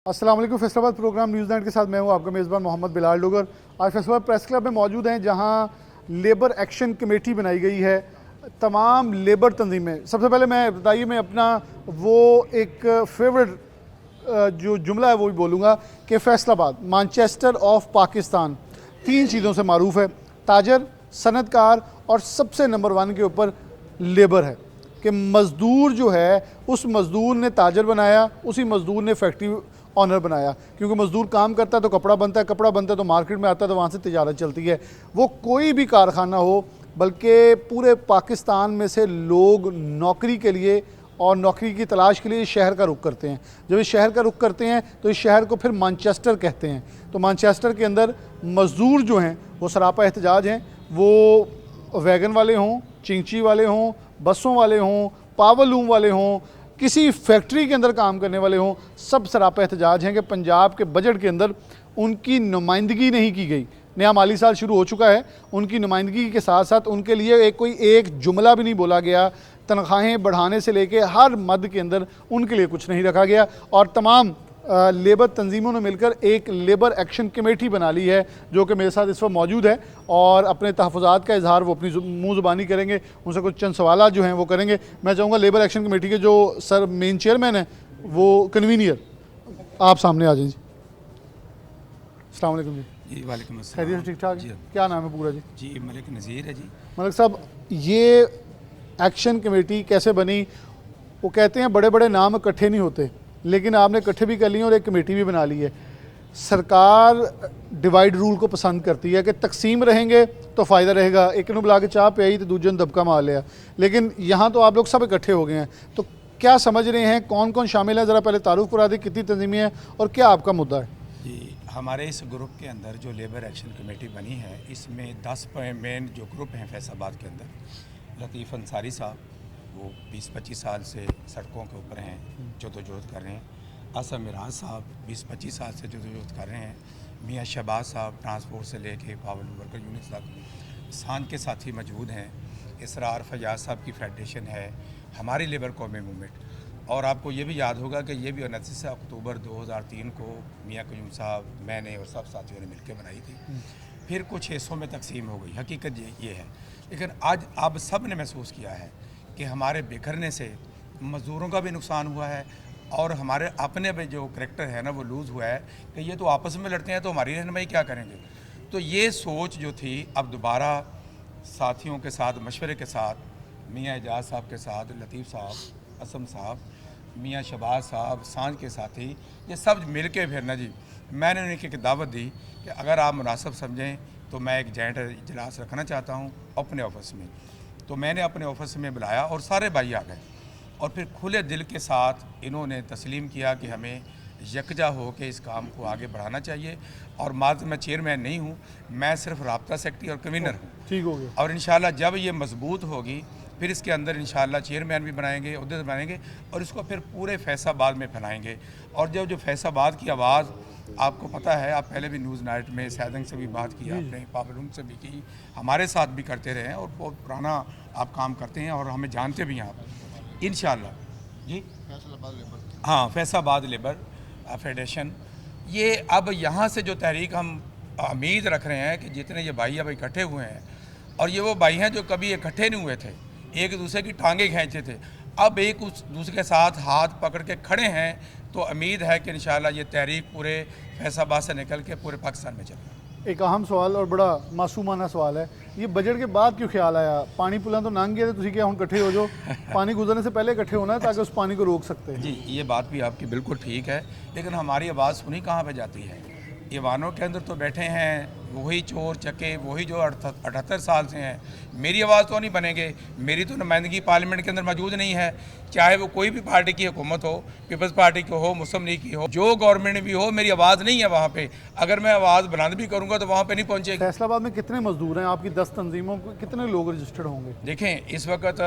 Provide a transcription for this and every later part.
अस्सलाम वालेकुम। Faisalabad programme news night के साथ मैं हूं आपका मेज़बान मोहम्मद बिलाल डोगर। आज फैसलाबाद प्रेस क्लब में मौजूद हैं जहां लेबर एक्शन कमेटी बनाई गई है। तमाम लेबर तंजीमें, सबसे पहले मैं अपना वो एक फेवरेट जो जुमला है वो भी बोलूँगा कि फैसलाबाद मैनचेस्टर ऑफ पाकिस्तान तीन चीज़ों से मारूफ है, ताजर, सनतकार और सबसे नंबर वन के ऊपर लेबर है कि मज़दूर जो है उस मज़दूर ने ताजर बनाया, उसी मज़दूर ने फैक्ट्री ऑनर बनाया। क्योंकि मज़दूर काम करता है तो कपड़ा बनता है, कपड़ा बनता है तो मार्केट में आता है, तो वहाँ से तिजारत चलती है। वो कोई भी कारखाना हो, बल्कि पूरे पाकिस्तान में से लोग नौकरी के लिए और नौकरी की तलाश के लिए इस शहर का रुख करते हैं। जब इस शहर का रुख करते हैं तो इस शहर को फिर मैनचेस्टर कहते हैं। तो मैनचेस्टर के अंदर मज़दूर जो हैं वो सरापा एहतजाज हैं, वो वैगन वाले हों, चिंची वाले हों, बसों वाले हों, पावर लूम वाले हों, किसी फैक्ट्री के अंदर काम करने वाले हों, सब सरापा एहतजाज हैं कि पंजाब के बजट के अंदर उनकी नुमाइंदगी नहीं की गई। नया माली साल शुरू हो चुका है, उनकी नुमाइंदगी के साथ साथ उनके लिए कोई एक जुमला भी नहीं बोला गया। तनख्वाहें बढ़ाने से लेके हर मद के अंदर उनके लिए कुछ नहीं रखा गया। और तमाम लेबर तंजीमों ने मिलकर एक लेबर एक्शन कमेटी बना ली है जो कि मेरे साथ इस वक्त मौजूद है और अपने तहफ़्फ़ुज़ात का इजहार वो अपनी मुँह ज़ुबानी करेंगे। उनसे कुछ चंद सवाल जो हैं वो करेंगे। मैं चाहूँगा लेबर एक्शन कमेटी के जो सर मेन चेयरमैन हैं, वो कन्वीनियर, आप सामने आ जाइए जी। अस्सलाम वालेकुम जी। वालेकुम अस्सलाम। खैरियत ठीक ठाक? क्या नाम है पूरा जी? जी मलिक नज़ीर है जी। मलिक साहब, ये एक्शन कमेटी कैसे बनी? वो कहते हैं बड़े बड़े नाम इकट्ठे नहीं होते, लेकिन आपने इकट्ठे भी कर लिए और एक कमेटी भी बना ली है। सरकार डिवाइड रूल को पसंद करती है कि तकसीम रहेंगे तो फ़ायदा रहेगा, एक ने बुला के चाह पे आई तो दूसरे ने दबका मार लिया। लेकिन यहाँ तो आप लोग सब इकट्ठे हो गए हैं, तो क्या समझ रहे हैं, कौन कौन शामिल है? ज़रा पहले तारुफ करा दें, कितनी तंजीमें हैं और क्या आपका मुद्दा है? जी, हमारे इस ग्रुप के अंदर जो लेबर एक्शन कमेटी बनी है, इसमें 10 मेन जो ग्रुप हैं फैसलाबाद के अंदर। लतीफ़ अंसारी साहब, वो 20-25 साल से सड़कों के ऊपर हैं, जदोजहद कर रहे हैं। असम मिराज साहब 20-25 साल से जदोजहद कर रहे हैं। मियाँ शहबाज साहब ट्रांसपोर्ट से लेके पावर वर्कर यूनिट तक सांझ के साथी मौजूद हैं। इसरार फयाज साहब की फेडरेशन है, हमारी लेबर कौमी मूवमेंट। और आपको ये भी याद होगा कि ये भी 29 अक्टूबर 2003 को मियाँ क्यूम साहब, मैंने और सब साथियों ने मिलकर बनाई थी। फिर कुछ हिस्सों में तकसीम हो गई, हकीकत ये है। लेकिन आज अब सब ने महसूस किया है कि हमारे बिखरने से मज़दूरों का भी नुकसान हुआ है और हमारे अपने भी जो करैक्टर है ना वो लूज़ हुआ है कि ये तो आपस में लड़ते हैं तो हमारी रहनुमाई क्या करेंगे। तो ये सोच जो थी, अब दोबारा साथियों के साथ मशवरे के साथ, मियाँ एजाज साहब के साथ, लतीफ़ साहब, असम साहब, मियाँ शहबाज साहब, सांझ के साथी, ये सब मिल के फिर ना जी मैंने उन्हें एक दावत दी कि अगर आप मुनासिब समझें तो मैं एक जॉइंट इजलास रखना चाहता हूँ अपने ऑफिस में। तो मैंने अपने ऑफिस में बुलाया और सारे भाई आ गए और फिर खुले दिल के साथ इन्होंने तस्लीम किया कि हमें यकजा हो के इस काम को आगे बढ़ाना चाहिए। और मैं चेयरमैन नहीं हूँ, मैं सिर्फ राब्ता सेक्रेटरी और कन्वीनर हूँ। ठीक हो गया। और इंशाल्लाह जब ये मजबूत होगी फिर इसके अंदर इंशाल्लाह चेयरमैन भी बनाएंगे, उहदे बनाएंगे और इसको फिर पूरे फैसलाबाद में फैलाएंगे। और जो फैसलाबाद की आवाज़ आपको पता है, आप पहले भी न्यूज़ नाइट में सैदंग से भी बात की, आपने पावलूम से भी की, हमारे साथ भी करते रहे हैं और बहुत पुराना आप काम करते हैं और हमें जानते भी हैं आप। इंशाल्लाह जी हाँ, फैसलाबाद लेबर फेडरेशन, ये अब यहाँ से जो तहरीक हम उम्मीद रख रहे हैं कि जितने ये भाई अब इकट्ठे हुए हैं, और ये वो भाई हैं जो कभी इकट्ठे नहीं हुए थे, एक दूसरे की टांगें खींचे थे, अब एक उस दूसरे के साथ हाथ पकड़ के खड़े हैं। तो उम्मीद है कि इंशाल्लाह ये तहरीक पूरे फैसलाबाद से निकल के पूरे पाकिस्तान में चले। एक अहम सवाल और बड़ा मासूमाना सवाल है, ये बजट के बाद क्यों ख्याल आया? पानी पुला तो लंघ गया, तुसी क्या हुण इकट्ठे हो जाओ? पानी गुजरने से पहले इकट्ठे होना है ताकि उस पानी को रोक सकते हैं। जी, ये बात भी आपकी बिल्कुल ठीक है, लेकिन हमारी आवाज़ सुनी कहाँ पे जाती है? ईवानों के अंदर तो बैठे हैं वही चोर चक्के, वही जो 78 साल से हैं। मेरी आवाज़ तो नहीं बनेंगे, मेरी तो नुमाइंदगी पार्लियामेंट के अंदर मौजूद नहीं है, चाहे वो कोई भी पार्टी की हुकूमत हो, पीपल्स पार्टी की हो, मुस्लिम लीग की हो, जो गवर्नमेंट भी हो, मेरी आवाज़ नहीं है वहाँ पे। अगर मैं आवाज़ बुलंद भी करूँगा तो वहाँ पे नहीं पहुँचेगी। फैसलाबाद में कितने मजदूर हैं आपकी 10 तंजीमों को? कितने लोग रजिस्टर्ड होंगे? देखें, इस वक्त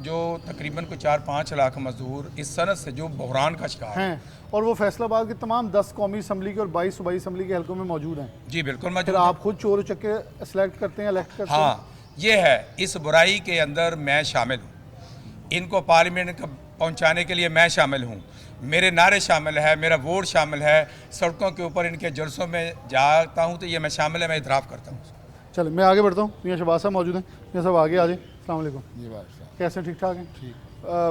जो तकरीबन को 4-5 लाख मजदूर इस सनत से जो बहरान का शिकार हैं, और वो फैसलाबाद के तमाम 10 कौमी असम्बली के और 22 सूबाई असम्बली के हल्कों में मौजूद हैं। जी बिल्कुल फिर मौजूद। आप खुद चोर चक्के सेलेक्ट करते हैं, इलेक्ट करते हैं? हाँ, ये है, इस बुराई के अंदर मैं शामिल हूँ, इनको पार्लियामेंट पहुँचाने के लिए मैं शामिल हूँ। मेरे नारे शामिल है, मेरा वोट शामिल है, सड़कों के ऊपर इनके जलसों में जाता हूँ तो ये मैं शामिल है, मैं इतराफ़ करता हूँ। चले मैं आगे बढ़ता हूँ। मियाँ शहबाज साहब मौजूद हैं, मियाँ साहब आगे आ जाए। अस्सलाम वालेकुम। जी बादशाह कैसे हैं? ठीक ठाक हैं? ठीक।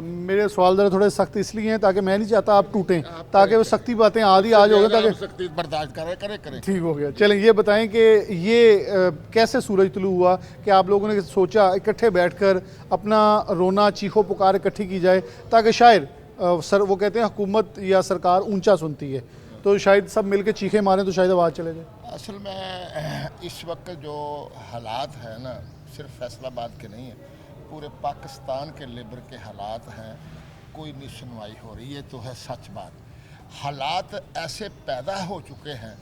मेरे सवाल ज़रा थोड़े सख्त इसलिए हैं ताकि मैं नहीं चाहता आप टूटें, ताकि वो सख्ती बातें आधी आज हो गए ताकि सख्ती बर्दाश्त करें। ठीक हो गया। चलें ये बताएं कि ये कैसे सूरज तुलू हुआ कि आप लोगों ने सोचा इकट्ठे बैठकर अपना रोना चीखो पुकार इकट्ठी की जाए ताकि शायद सर वो कहते हैं हुकूमत या सरकार ऊंचा सुनती है, तो शायद सब मिलकर चीखे मारें तो शायद आवाज़ चले जाए। असल में इस वक्त जो हालात है ना, सिर्फ फैसलाबाद के नहीं है, पूरे पाकिस्तान के लेबर के हालात हैं। कोई नहीं सुनवाई हो रही है, तो है सच बात। हालात ऐसे पैदा हो चुके हैं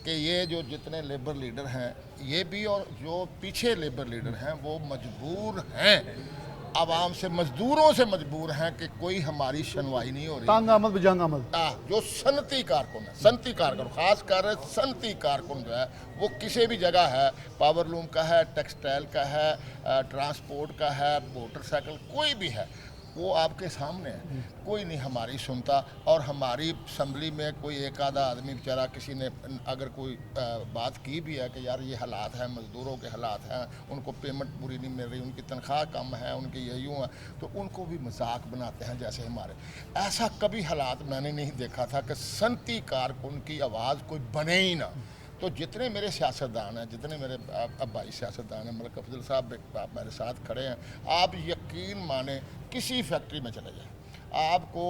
कि ये जो जितने लेबर लीडर हैं ये भी और जो पीछे लेबर लीडर हैं वो मजबूर हैं, आवाम से मजदूरों से मजबूर हैं कि कोई हमारी सुनवाई नहीं हो रही। तांग आमद बजंग आमद। जो सनती कारकुन है, सनती कारकुन खासकर सनती कारकुन जो है वो किसी भी जगह है, पावरलूम का है, टेक्सटाइल का है, ट्रांसपोर्ट का है, मोटरसाइकिल, कोई भी है, वो आपके सामने है। कोई नहीं हमारी सुनता। और हमारी असम्बली में कोई एक आधा आदमी बेचारा किसी ने अगर कोई बात की भी है कि यार ये हालात हैं, मज़दूरों के हालात हैं, उनको पेमेंट पूरी नहीं मिल रही, उनकी तनख्वाह कम है, उनकी ये यूँ है, तो उनको भी मजाक बनाते हैं जैसे हमारे। ऐसा कभी हालात मैंने नहीं देखा था कि सनती कारकुन की आवाज़ कोई बने ही ना। तो जितने मेरे सियासतदान हैं, जितने मेरे भाई सियासतदान हैं, मलिक अफजल साहब आप मेरे साथ खड़े हैं, आप यकीन माने किसी फैक्ट्री में चले जाएं, आपको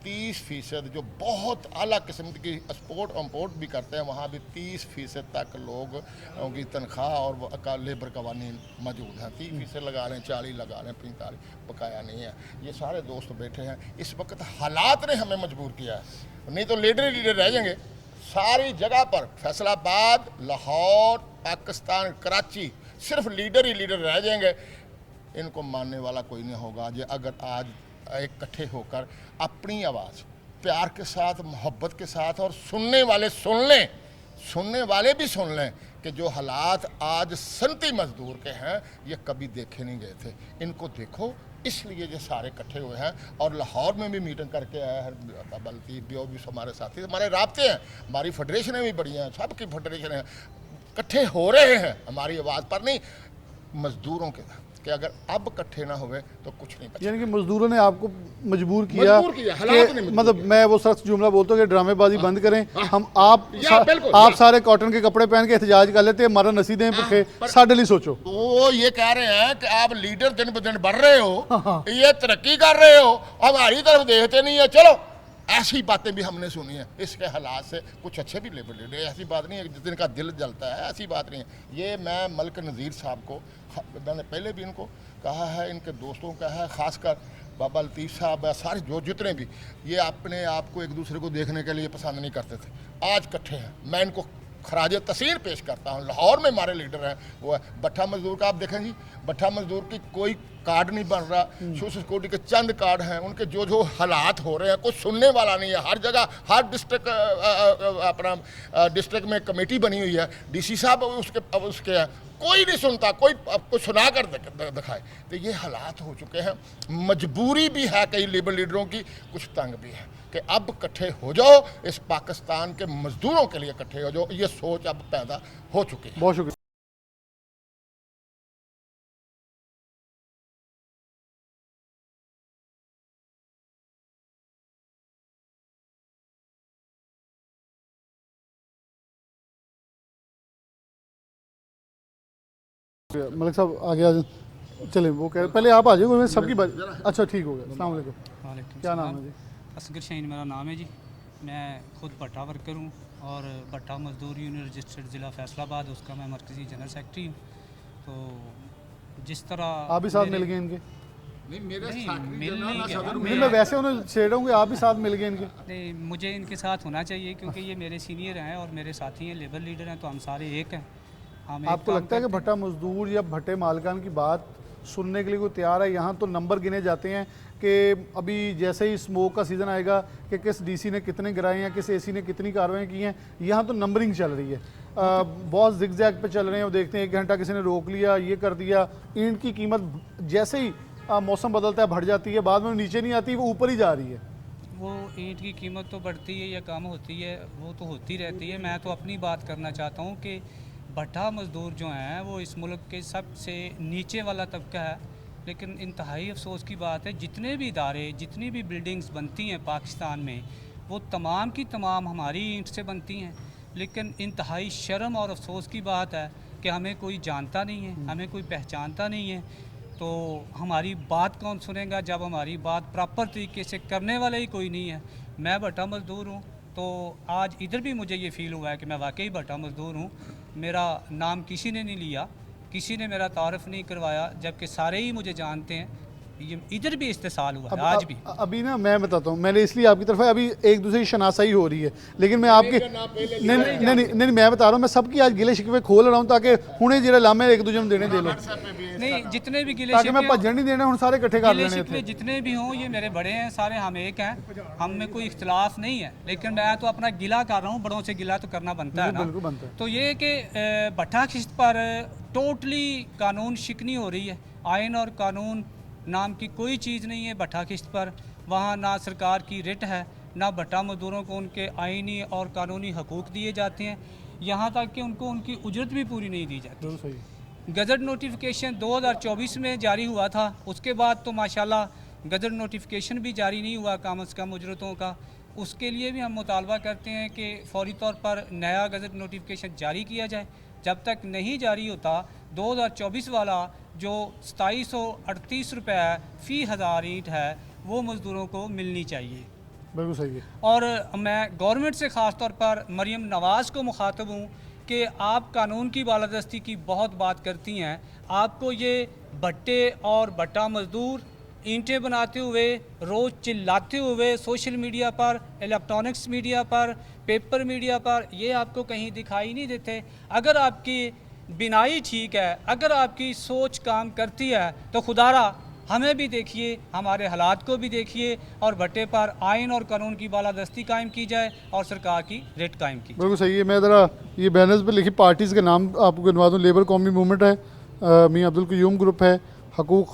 30% जो बहुत आला किस्म की एक्सपोर्ट इम्पोर्ट भी करते हैं, वहाँ भी 30% तक लोग उनकी तनख्वाह और लेबर कवानीन मौजूद हैं। 30% लगा रहे हैं, 40 लगा रहे हैं, 45 बकाया नहीं है। ये सारे दोस्त बैठे हैं। इस वक्त हालात ने हमें मजबूर किया है, नहीं तो लीडर रह जाएंगे सारी जगह पर। फैसलाबाद, लाहौर, पाकिस्तान, कराची, सिर्फ लीडर ही लीडर रह जाएंगे। इनको मानने वाला कोई नहीं होगा। जो अगर आज इकट्ठे होकर अपनी आवाज़ प्यार के साथ, मोहब्बत के साथ, और सुनने वाले सुन लें, सुनने वाले भी सुन लें कि जो हालात आज सनती मजदूर के हैं ये कभी देखे नहीं गए थे, इनको देखो। इसलिए ये सारे इकट्ठे हुए हैं। और लाहौर में भी मीटिंग करके आया है, बल्कि भी हमारे साथी, हमारे राब्ते हैं, हमारी फेडरेशनें भी बड़ी हैं, सबकी फेडरेशन है, इकट्ठे हो रहे हैं हमारी आवाज़ पर नहीं, मजदूरों के कि अगर अब इकट्ठे ना हुए तो कुछ नहीं बचा। यानी कि मजदूरों ने आपको मजबूर किया हालात ने मजबूर मतलब मैं वो सख्त जुमला बोलता हूँ कि ड्रामेबाजी बंद करें। हम आप सारे कॉटन के कपड़े पहन के एहतजाज कर लेते हैं, मरा नसीदें भुखे साढ़े लिए सोचो। वो ये कह रहे हैं कि आप लीडर दिन ब दिन बढ़ रहे हो, ये तरक्की कर रहे हो, हमारी तरफ देखते नहीं है। चलो ऐसी बातें भी हमने सुनी है। इसके हालात से कुछ अच्छे भी लेबर लीडर, ऐसी बात नहीं है जिस दिन का दिल जलता है, ऐसी बात नहीं है। ये मैं मलिक नज़ीर साहब को, मैंने पहले भी इनको कहा है, इनके दोस्तों का है, ख़ासकर बाबा लतीफ़ साहब है, सारे जो जितने भी, ये अपने आप को एक दूसरे को देखने के लिए पसंद नहीं करते थे। आज इकट्ठे हैं, मैं इनको खराज तस्वीर पेश करता हूँ। लाहौर में हमारे लीडर हैं, वो है भट्ठा मजदूर का। आप देखें जी, भट्ठा मजदूर की कोई कार्ड नहीं बन रहा, सोशल सिक्योरिटी के चंद कार्ड हैं, उनके जो जो हालात हो रहे हैं कुछ सुनने वाला नहीं है। हर जगह, हर डिस्ट्रिक्ट, अपना डिस्ट्रिक्ट में कमेटी बनी हुई है, डीसी साहब उसके हैं, कोई नहीं सुनता, कोई आपको सुना कर दिखाए। तो ये हालात हो चुके हैं। मजबूरी भी है कई लेबर लीडरों की, कुछ तंग भी है कि अब इकट्ठे हो जाओ, इस पाकिस्तान के मजदूरों के लिए इकट्ठे हो जाओ। ये सोच अब पैदा हो चुकी है। बहुत शुक्रिया। मलिक साहब आगे आ जाए। चले वो कह पहले आप आ जाओ, सबकी बात। अच्छा ठीक हो गया। अस्सलाम वालेकुम। वालेकुम क्या नाम है जी? असगर शाहीन मेरा नाम है जी। मैं खुद भट्टा वर्कर हूँ और भट्टा मजदूर यूनियन रजिस्टर्ड ज़िला फैसलाबाद, उसका मैं मरकज़ी जनरल सेक्रेटरी हूँ। तो जिस तरह आप भी साथ मिल गए इनके? नहीं, मेरे नहीं, मैं वैसे उन्हें छेड़ूंगा, आप भी साथ मिल गए इनके? नहीं, मुझे इनके साथ होना चाहिए क्योंकि ये मेरे सीनियर हैं और मेरे साथी हैं, लेबर लीडर हैं, तो हम सारे एक हैं। हम आपको लगता है कि भट्टा मजदूर या भट्टे मालकान की बात सुनने के लिए कोई तैयार है? यहाँ तो नंबर गिने जाते हैं कि अभी जैसे ही स्मोक का सीज़न आएगा कि किस डीसी ने कितने गिराए हैं, किस एसी ने कितनी कार्रवाई की हैं। यहाँ तो नंबरिंग चल रही है, बहुत जिग-जैग पे चल रहे हैं। वो देखते हैं 1 घंटा किसी ने रोक लिया, ये कर दिया। ईंट की कीमत जैसे ही मौसम बदलता है बढ़ जाती है, बाद में नीचे नहीं आती, वो ऊपर ही जा रही है। वो ईंट की कीमत तो बढ़ती है या कम होती है, वो तो होती रहती है। मैं तो अपनी बात करना चाहता हूँ कि भट्टा मज़दूर जो हैं वो इस मुल्क के सबसे नीचे वाला तबका है, लेकिन इंतहाई अफसोस की बात है जितने भी इदारे, जितनी भी बिल्डिंग्स बनती हैं पाकिस्तान में, वो तमाम की तमाम हमारी ईंट से बनती हैं। लेकिन इंतहाई शर्म और अफसोस की बात है कि हमें कोई जानता नहीं है, हमें कोई पहचानता नहीं है। तो हमारी बात कौन सुनेगा जब हमारी बात प्रॉपर तरीके से करने वाला ही कोई नहीं है। मैं भट्टा मज़दूर हूँ, तो आज इधर भी मुझे ये फ़ील हुआ है कि मैं वाकई भट्टा मज़दूर हूँ। मेरा नाम किसी ने नहीं लिया, किसी ने मेरा तारफ़ नहीं करवाया, जबकि सारे ही मुझे जानते हैं। ये इधर भी इस्तेसाल हुआ है आज भी। अभी ना मैं बताता हूँ, मैंने इसलिए आपकी तरफ है, अभी एक दूसरे की शनासाई हो रही है, लेकिन मैं आपकी नहीं मैं बता रहा हूँ, मैं सबकी आज गिले शिकवे खोल रहा हूँ ताकि हुणे जेड़ा लामे एक दूसरे में देने दे लो, नहीं जितने भी गिले ताकि मैं शिकवे भजन नहीं देने हूँ, सारे इकट्ठे कर गिले लेने शिकवे थे। जितने भी हों ये मेरे बड़े हैं, सारे हम एक हैं, हम में कोई इख्तलाफ नहीं है। लेकिन मैं तो अपना गिला कर रहा हूँ, बड़ों से गिला तो करना बनता है ना। बिल्कुल बनता है। तो ये कि भट्टा खिस्त पर टोटली कानून शिकनी हो रही है। आइन और कानून नाम की कोई चीज़ नहीं है भट्टा खिस्त पर। वहाँ ना सरकार की रिट है, ना भट्टा मजदूरों को उनके आइनी और कानूनी हकूक़ दिए जाते हैं, यहाँ तक कि उनको उनकी उजरत भी पूरी नहीं दी जाती। बिल्कुल सही। गज़ट नोटिफिकेशन 2024 में जारी हुआ था, उसके बाद तो माशाल्लाह गज़ट नोटिफिकेशन भी जारी नहीं हुआ कम से कम उजरतों का। उसके लिए भी हम मुतालबा करते हैं कि फ़ौरी तौर पर नया गज़ट नोटिफिकेशन जारी किया जाए। जब तक नहीं जारी होता 2024 वाला जो 2738 रुपये फ़ी हज़ार ईंट है वो मज़दूरों को मिलनी चाहिए। बिल्कुल सही है। और मैं गवर्नमेंट से ख़ास तौर पर मरीम नवाज़ को मुखातब हूँ कि आप कानून की बालादस्ती की बहुत बात करती हैं। आपको ये भट्टे और भट्टा मज़दूर ईंटें बनाते हुए, रोज़ चिल्लाते हुए सोशल मीडिया पर, इलेक्ट्रॉनिक्स मीडिया पर, पेपर मीडिया पर, ये आपको कहीं दिखाई नहीं देते। अगर आपकी बिनाई ठीक है, अगर आपकी सोच काम करती है तो खुदारा हमें भी देखिए, हमारे हालात को भी देखिए और भट्टे पर आइन और कानून की बालादस्ती कायम की जाए और सरकार की रेट कायम की। बिल्कुल सही है। मैं ज़रा ये बैनर्स पे लिखी पार्टीज़ के नाम आपको गिनवा दूँ। लेबर कौमी मूवमेंट है, मियां अब्दुल क़य्यूम ग्रुप है, हकूक़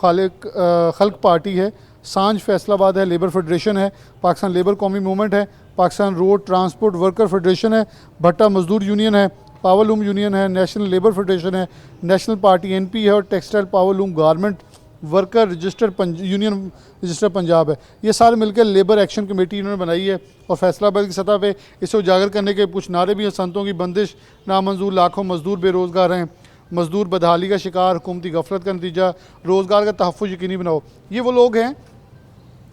खल्क पार्टी है, सांझ फैसलाबाद है, लेबर फेडरेशन है, पाकिस्तान लेबर कौमी मूवमेंट है, Pakistan road transport worker federation है, भट्टा मजदूर यूनियन है, पावरलूम यूनियन है, नेशनल लेबर फेडरेशन है, नेशनल पार्टी NP है और textile powerloom garment worker union register Punjab है। ये सारे मिलकर लेबर एक्शन कमेटी इन्होंने बनाई है और फैसलाबाद की सतह पे इसे उजागर करने के कुछ नारे भी हैं। संतों की बंदिश नामंजूर, लाखों मजदूर बेरोज़गार हैं, मजदूर बदहाली का शिकार, हुकूमती गफलत का नतीजा, रोज़गार का तहफ़्फ़ुज़ यकीनी बनाओ। ये वो लोग हैं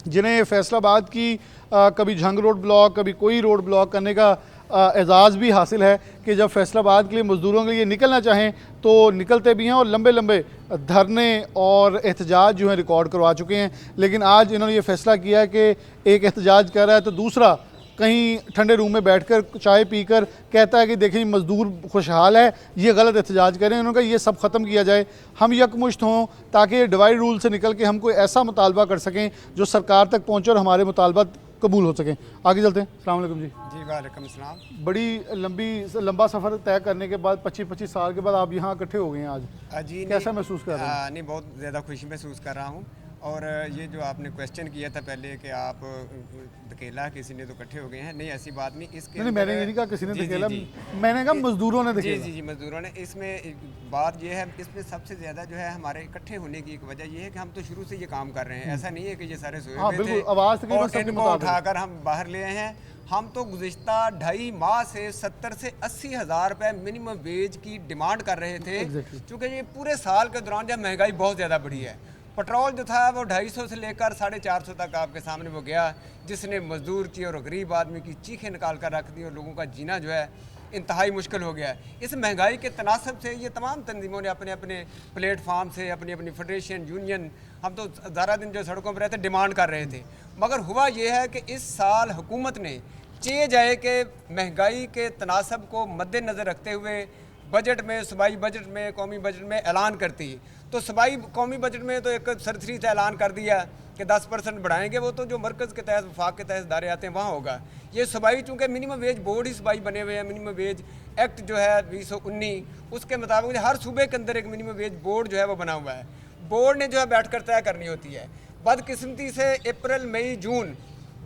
जिन्हें फैसलाबाद की कभी झंग रोड ब्लॉक, कभी कोई रोड ब्लॉक करने का एजाज़ भी हासिल है कि जब फैसलाबाद के लिए मज़दूरों के लिए निकलना चाहें तो निकलते भी हैं और लंबे लंबे धरने और एहतजाज जो हैं रिकॉर्ड करवा चुके हैं। लेकिन आज इन्होंने ये फ़ैसला किया है कि एक एहतजाज कर रहा है तो दूसरा कहीं ठंडे रूम में बैठकर चाय पीकर कहता है कि देखिए मज़दूर खुशहाल है, ये गलत एहतजाज करें। उन्होंने कहा ये सब ख़त्म किया जाए, हम यकमुश्त हों ताकि डिवाइड रूल से निकल के हम कोई ऐसा मुतालबा कर सकें जो सरकार तक पहुँचे और हमारे मुतालबा कबूल हो सकें। आगे चलते हैं। अस्सलाम वालेकुम जी। जी वालेकुम अस्सलाम। बड़ी लंबा सफ़र तय करने के बाद 25-25 साल के बाद आप यहाँ इकट्ठे हो गए हैं आज, जी कैसा महसूस कर रहे हैं? नहीं, बहुत ज़्यादा खुशी महसूस कर रहा हूँ। और ये जो आपने क्वेश्चन किया था पहले कि आप धकेला किसी ने तो इकट्ठे हो गए हैं, नहीं ऐसी बात नहीं। इसके नहीं, मैंने ये नहीं कहा किसी ने जी, जी, धकेला, जी। मैंने कहा मजदूरों ने जी धकेला। जी जी मजदूरों ने। इसमें बात यह है, इसमें सबसे ज़्यादा जो है हमारे इकट्ठे होने की एक वजह यह है कि हम तो शुरू से ये काम कर रहे हैं। ऐसा नहीं है कि ये सारे सोए हाँ, हुए बिल्कुल, थे आवाज़ तकरीबन और सबके इनको मुताबिक। उठाकर हम बाहर ले आए हैं। हम तो गुज़िश्ता 2.5 माह से 70 से 80 हज़ार रुपये मिनिमम वेज की डिमांड कर रहे थे। Exactly। क्योंकि ये पूरे साल के दौरान जब महंगाई बहुत ज़्यादा बढ़ी है, पेट्रोल जो था वो 250 से लेकर 450 तक आपके सामने वो गया, जिसने मजदूर की और गरीब आदमी की चीखें निकाल कर रख दी और लोगों का जीना जो है इंतहाई मुश्किल हो गया है। इस महंगाई के तनासब से ये तमाम तंजीमों ने अपने अपने प्लेटफार्म से, अपनी अपनी फेडरेशन, यूनियन, हम तो सारा दिन जो सड़कों पर रहते डिमांड कर रहे थे। मगर हुआ ये है कि इस साल हुकूमत ने चे जाए कि महंगाई के तनासब को मद्देनज़र रखते हुए बजट में, सूबाई बजट में, कौमी बजट में ऐलान करती है। तो सूबाई कौमी बजट में तो एक सरसरी से ऐलान कर दिया कि 10% बढ़ाएंगे, वो तो जो मरकज़ के तहत, वफाक के तहत इदारे आते हैं वहाँ होगा। ये सूबाई चूँकि मिनिमम वेज बोर्ड ही सूबाई बने हुए हैं, मिनिमम वेज एक्ट जो है 2019 उसके मुताबिक हर सूबे के अंदर एक मिनिमम वेज बोर्ड जो है वो बना हुआ है। बोर्ड ने जो है बैठ कर तय करनी होती है। बदकिस्मती से अप्रैल, मई, जून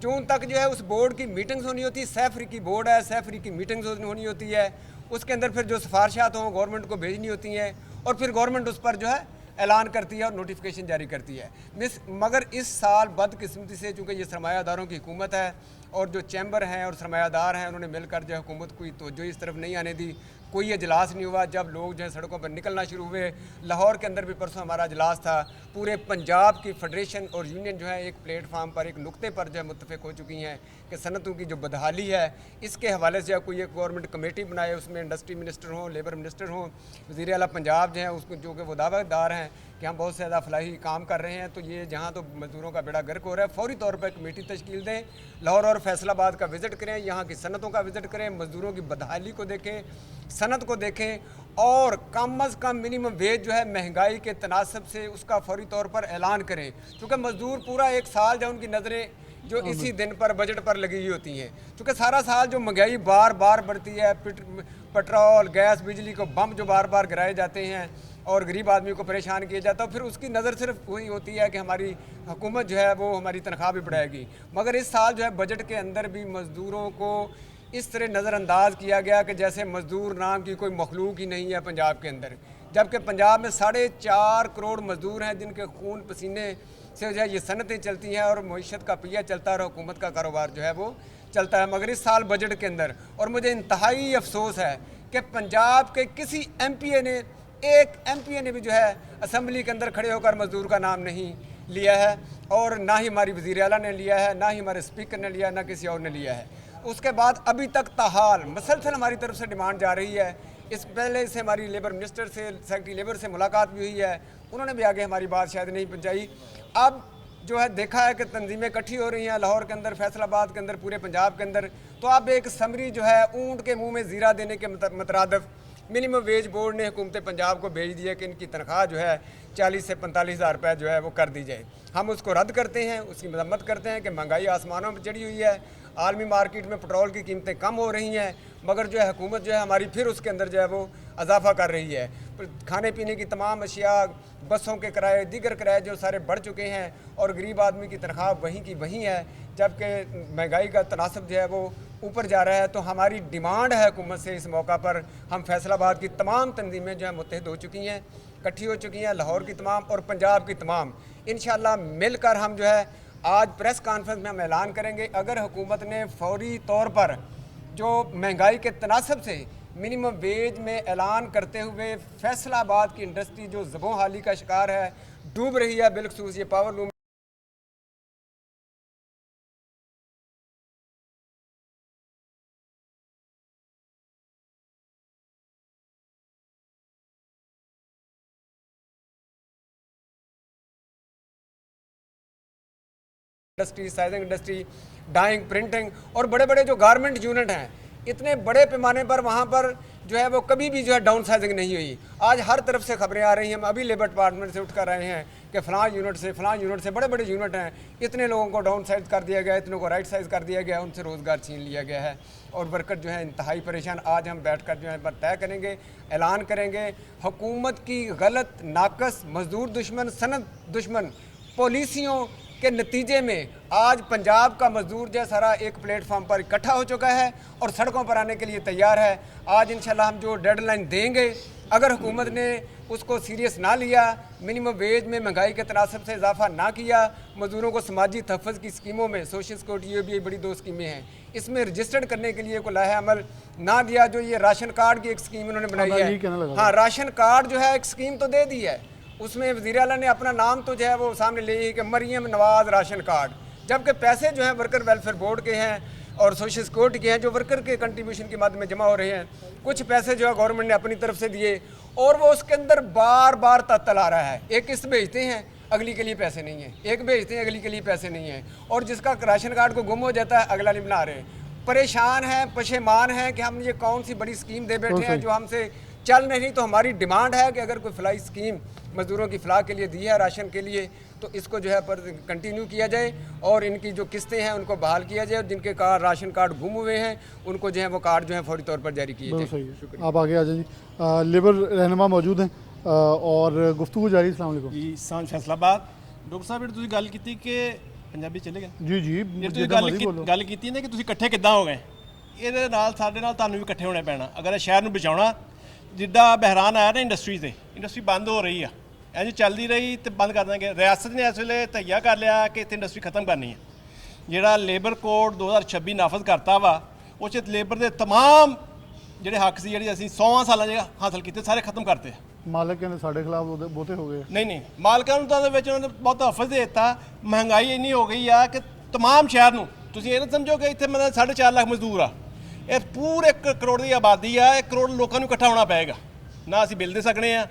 जून तक जो है उस बोर्ड की मीटिंग्स होनी होती है। सैफरी की बोर्ड है, सैफरी की मीटिंग्स होनी होती है, उसके अंदर फिर जो सिफारिशात हों गवर्नमेंट को भेजनी होती हैं और फिर गवर्नमेंट उस पर जो है ऐलान करती है और नोटिफिकेशन जारी करती है। मगर इस साल बदकिस्मती से चूँकि ये सरमायादारों की हुकूमत है और जो चैम्बर हैं और सरमायादार हैं उन्होंने मिलकर जो हुकूमत को तवज्जो इस तरफ नहीं आने दी, कोई इजलास नहीं हुआ। जब लोग जो है सड़कों पर निकलना शुरू हुए, लाहौर के अंदर भी परसों हमारा इजलास था, पूरे पंजाब की फेडरेशन और यूनियन जो है एक प्लेटफार्म पर एक नुक्ते पर जो है मुत्तफिक हो चुकी हैं कि सनतों की जो बदहाली है इसके हवाले से कोई एक गवर्नमेंट कमेटी बनाए, उसमें इंडस्ट्री मिनिस्टर हों, लेबर मिनिस्टर हों, वज़ीर आला पंजाब जो है उसको जो कि वो दावेदार हैं कि हम बहुत से ज़्यादा फलाही काम कर रहे हैं, तो ये जहाँ तो मज़दूरों का बेड़ा गर्क हो रहा है फौरी तौर पर कमेटी तश्कील दें, लाहौर और फैसलाबाद का विज़िट करें, यहाँ की सनतों का विज़िट करें, मज़दूरों की बदहाली को देखें, सनत को देखें और कम अज़ कम मिनिमम वेज जो है महंगाई के तनासब से उसका फौरी तौर पर ऐलान करें। क्योंकि मज़दूर पूरा एक साल जो उनकी नज़रें जो इसी दिन पर बजट पर लगी हुई होती हैं, क्योंकि सारा साल जो महंगाई बार बार बढ़ती है, पेट्रोल गैस बिजली को बम जो बार बार गिराए जाते हैं और गरीब आदमी को परेशान किया जाता है, फिर उसकी नज़र सिर्फ वही होती है कि हमारी हुकूमत जो है वो हमारी तनख्वाह भी बढ़ाएगी। मगर इस साल जो है बजट के अंदर भी मज़दूरों को इस तरह नज़रअंदाज किया गया कि जैसे मज़दूर नाम की कोई मखलूक ही नहीं है पंजाब के अंदर, जबकि पंजाब में 4.5 करोड़ मज़दूर हैं जिनके खून पसीने से जो है ये सनतें चलती हैं और मईशत का पहिया चलता है और हुकूमत का कारोबार जो है वो चलता है। मगर इस साल बजट के अंदर, और मुझे इंतहाई अफसोस है कि पंजाब के किसी MPA ने, एक MPA ने भी जो है असम्बली के अंदर खड़े होकर मज़दूर का नाम नहीं लिया है, और ना ही हमारी वज़ीर आला ने लिया है, ना ही हमारे स्पीकर ने लिया है, ना किसी और ने लिया है। उसके बाद अभी तक ताहाल मसलसल हमारी तरफ से डिमांड जा रही है। इस पहले से हमारी लेबर मिनिस्टर से, सेक्रेटरी लेबर से मुलाकात भी हुई है, उन्होंने भी आगे हमारी बात शायद नहीं पहुँचाई। अब जो है देखा है कि तंजीमें इकट्ठी हो रही हैं लाहौर के अंदर, फैसलाबाद के अंदर, पूरे पंजाब के अंदर, तो अब एक समरी जो है ऊँट के मुँह में ज़ीरा देने के मतरादफ मिनिमम वेज बोर्ड ने हुकूमत पंजाब को भेज दिया कि इनकी तनख्वाह जो है 40 से 45 हज़ार रुपये जो है वो कर दी जाए। हम उसको रद्द करते हैं, उसकी मजम्मत करते हैं कि महंगाई आसमानों पर चढ़ी हुई है, आलमी मार्केट में पेट्रोल की कीमतें कम हो रही हैं, मगर जो है हुकूमत जो है हमारी फिर उसके अंदर जो है वो इजाफा कर रही है। खाने पीने की तमाम अशिया, बसों के किराए, दीगर किराए जो सारे बढ़ चुके हैं और गरीब आदमी की तनख्वाह वहीं की वहीं है, जबकि महंगाई का तनासब जो है वो ऊपर जा रहा है। तो हमारी डिमांड है हुकूमत से, इस मौका पर हम फैसलाबाद की तमाम तंजीमें जो है मुत्तहिद हो चुकी हैं, इकट्ठी हो चुकी हैं, लाहौर की तमाम और पंजाब की तमाम, इंशाअल्लाह मिलकर हम जो है आज प्रेस कॉन्फ्रेंस में हम ऐलान करेंगे, अगर हुकूमत ने फौरी तौर पर जो महंगाई के तनासब से मिनिमम वेज में ऐलान करते हुए फैसलाबाद की इंडस्ट्री जो ज़बों हाली का शिकार है, डूब रही है, बिलखसूस ये power loom industry, sizing industry, dyeing, printing और बड़े बड़े जो गारमेंट यूनिट हैं, इतने बड़े पैमाने पर वहाँ पर जो है वो कभी भी जो है डाउन साइजिंग नहीं हुई। आज हर तरफ से खबरें आ रही हैं, हम अभी लेबर डिपार्टमेंट से उठ कर रहे हैं कि फ़लाँ यूनिट से बड़े बड़े यूनिट हैं, इतने लोगों को डाउन साइज कर दिया गया, इतनों को राइट साइज कर दिया गया, उनसे रोज़गार छीन लिया गया है और वर्कर जो है इंतहाई परेशान। आज हम बैठ कर जो है तय करेंगे, ऐलान करेंगे, हुकूमत की गलत, नाकस, मजदूर दुश्मन, सनत दुश्मन पॉलिसियों के नतीजे में आज पंजाब का मजदूर जो सारा एक प्लेटफार्म पर इकट्ठा हो चुका है और सड़कों पर आने के लिए तैयार है। आज इंशाल्लाह हम जो डेडलाइन देंगे, अगर हुकूमत ने उसको सीरियस ना लिया, मिनिमम वेज में महंगाई के तनासब से इजाफा ना किया, मजदूरों को समाजी तहफ़्फ़ुज़ की स्कीमों में, सोशल सिक्योरिटी ये भी बड़ी 2 स्कीमें हैं, इसमें रजिस्टर्ड करने के लिए कोई लाहे अमल ना दिया, जो ये राशन कार्ड की एक स्कीम उन्होंने बनाई है। हाँ, राशन कार्ड जो है एक स्कीम तो दे दी है, उसमें वज़ीर आला ने अपना नाम तो जो है वो सामने ले ही कि मरियम नवाज़ राशन कार्ड, जबकि पैसे जो है वर्कर वेलफेयर बोर्ड के हैं और सोशल सिक्योरिटी के हैं, जो वर्कर के कंट्रीब्यूशन के माध्यम में जमा हो रहे हैं। कुछ पैसे जो है गवर्नमेंट ने अपनी तरफ से दिए और वो उसके अंदर बार बार तत्तल आ रहा है, एक किस्त भेजते हैं, अगली के लिए पैसे नहीं है, एक भेजते हैं, अगली के लिए पैसे नहीं है, और जिसका राशन कार्ड को गुम हो जाता है अगला नहीं बना रहे। परेशान हैं, पशेमान हैं कि हम ये कौन सी बड़ी स्कीम दे बैठे हैं जो हमसे चल नहीं। तो हमारी डिमांड है कि अगर कोई फलाई स्कीम मजदूरों की फलाह के लिए दी है, राशन के लिए, तो इसको जो है पर कंटिन्यू किया जाए और इनकी जो किस्तें हैं उनको बहाल किया जाए, और जिनके राशन कार्ड गुम हुए हैं उनको जो है वो कार्ड जो है फौरी तौर पर जारी किए जाए। आप आगे आ जाइए जी। लेबर रहनुमा मौजूद हैं और गुफ्तगू जारी। अस्सलाम वालेकुम जी। फैसलाबाद डॉक्टर साहब, ਤੁਸੀਂ ਗੱਲ ਕੀਤੀ ਕਿ ਪੰਜਾਬੀ ਚੱਲੇਗਾ। ਜੀ ਜੀ ਜੇ ਤੁਸੀਂ ਜਿੱਦਾਂ ਮਰਜ਼ੀ ਬੋਲੋ। ਗੱਲ ਕੀਤੀ ਨਾ ਕਿ ਤੁਸੀਂ ਇਕੱਠੇ ਕਿੱਦਾਂ ਹੋ ਗਏ, ਇਹਦੇ ਨਾਲ ਸਾਡੇ ਨਾਲ ਤੁਹਾਨੂੰ ਵੀ ਇਕੱਠੇ ਹੋਣਾ ਪੈਣਾ ਅਗਰ ਇਹ ਸ਼ਹਿਰ ਨੂੰ ਬਚਾਉਣਾ। ਜਿੱਦਾਂ ਬਹਿਰਾਨ ਆਇਆ ਨਾ ਇੰਡਸਟਰੀ ਤੇ, ਇੰਡਸਟਰੀ ਬੰਦ ਹੋ ਰਹੀ ਆ, ਇੰਝ ਚੱਲਦੀ ਰਹੀ ਤੇ ਬੰਦ ਕਰ ਦਾਂਗੇ। ਰਿਆਸਤ ਨੇ ਇਸ ਵੇਲੇ ਤਈਆ ਕਰ ਲਿਆ ਕਿ ਇੱਥੇ ਇੰਡਸਟਰੀ ਖਤਮ ਕਰਨੀ ਹੈ। ਜਿਹੜਾ ਲੇਬਰ ਕੋਡ 2026 ਨਾਫਜ਼ ਕਰਤਾ ਵਾ, ਉਹ 'ਚ ਲੇਬਰ ਦੇ ਤਮਾਮ ਜਿਹੜੇ ਹੱਕ ਸੀ, ਜਿਹੜੇ ਅਸੀਂ 100 ਸਾਲਾਂ 'ਚ ਹਾਸਲ ਕੀਤੇ, ਸਾਰੇ ਖਤਮ ਕਰਤੇ। ਮਾਲਕ ਕਹਿੰਦੇ ਸਾਡੇ ਖਿਲਾਫ ਉਹਦੇ ਬਹੁਤੇ ਹੋ ਗਏ। ਨਹੀਂ ਮਾਲਕਾਂ ਨੂੰ ਤਾਂ ਉਹਦੇ ਵਿੱਚ ਉਹਨਾਂ ਨੇ ਬਹੁਤ ਤਹਫ਼ੁਜ਼ ਦੇ ਦਿੱਤਾ। ਮਹਿੰਗਾਈ ਇੰਨੀ ਹੋ ਗਈ ਆ ਕਿ ਤਮਾਮ ਸ਼ਹਿਰ ਨੂੰ ਤੁਸੀਂ ਇਹ ਨਾ ਸਮਝੋ ਕਿ ਇੱਥੇ ਮਤਲਬ 4.5 ਲੱਖ ਮਜ਼ਦੂਰ ਆ, ਇਹ ਪੂਰੇ 1 ਕਰੋੜ ਦੀ ਆਬਾਦੀ ਆ। 1 ਕਰੋੜ ਲੋਕਾਂ ਨੂੰ ਇਕੱਠਾ ਹੋਣਾ ਪਏਗਾ। ਨਾ ਅਸੀਂ ਬਿੱਲ ਦੇ ਸਕਣੇ ਆ,